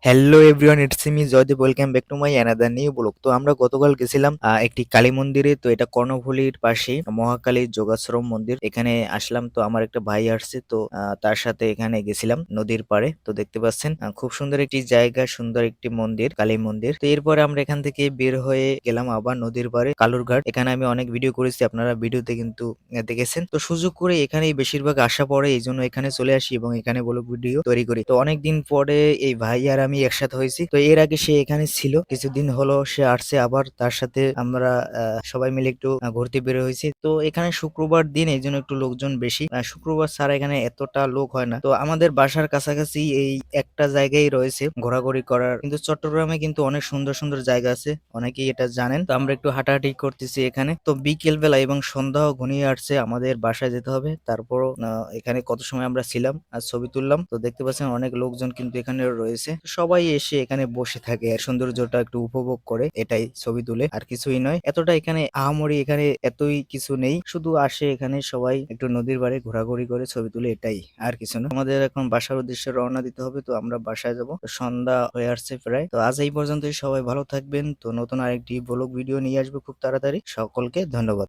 Hello everyone, it's me Joydeep. Welcome back to my another new blog. তো আমরা গতকাল গেছিলাম একটি কালী মন্দিরে। তো এটা কর্ণফুলীর পাশে মহাকালী যোগাশ্রম মন্দির। এখানে আসলাম, তো আমার একটা ভাই আসছে, তো তার সাথে এখানে গেছিলাম নদীর পাড়ে। তো দেখতে পাচ্ছেন খুব সুন্দর একটি জায়গা, সুন্দর একটি মন্দির, কালী মন্দির। তো এরপরে আমরা এখান থেকে বের হয়ে গেলাম আবার নদীর পাড়ে কালুরঘাট। এখানে আমি অনেক ভিডিও করেছি, আপনারা ভিডিওতে কিন্তু দেখেছেন। তো সুযোগ করে এখানেই বেশিরভাগ আসা পড়ে, এই জন্য এখানে চলে আসি এবং এখানে ব্লগ ভিডিও তৈরি করি। তো অনেকদিন পরে এই ভাই আর আমি একসাথে হয়েছি। তো এর আগে সে এখানে ছিল, কিছুদিন হলো সে আসছে, আবার তার সাথে আমরা সবাই মিলে একটু ঘুরতে বের হয়েছি। তো এখানে শুক্রবার দিন, এই জন্য একটু লোকজন বেশি। শুক্রবার ছাড়া এখানে এতটা লোক হয় না। তো আমাদের বাসার কাছাকাছি এই একটা জায়গায় রয়েছে ঘোরাঘুরি করার, কিন্তু চট্টগ্রামে কিন্তু অনেক সুন্দর সুন্দর জায়গা আছে, অনেকেই এটা জানেন। তো আমরা একটু হাঁটাহাঁটি করতেছি এখানে। তো বিকেল বেলা এবং সন্ধ্যাও ঘনিয়ে আসছে, আমাদের বাসায় যেতে হবে। তারপরও এখানে কত সময় আমরা ছিলাম আর ছবি তুললাম। তো দেখতে পাচ্ছেন অনেক লোকজন কিন্তু এখানে রয়েছে, তো সবাই এসে এখানে বসে থাকে আর সৌন্দর্যটা একটু উপভোগ করে, এটাই ছবি তুলে, আর কিছুই নয়। এতটা এখানে আহামরি এখানে এতই কিছু নেই, শুধু আসে এখানে সবাই একটু নদীর বাড়ি ঘোরাঘুরি করে ছবি তুলে, এটাই, আর কিছু না। আমাদের এখন বাসার উদ্দেশ্যে রওনা দিতে হবে, তো আমরা বাসায় যাব। তো সন্ধ্যা হয়ে আসছে প্রায়। তো আজ এই পর্যন্তই, সবাই ভালো থাকবেন। তো নতুন আরেকটি ব্লগ ভিডিও নিয়ে আসবো খুব তাড়াতাড়ি। সকলকে ধন্যবাদ।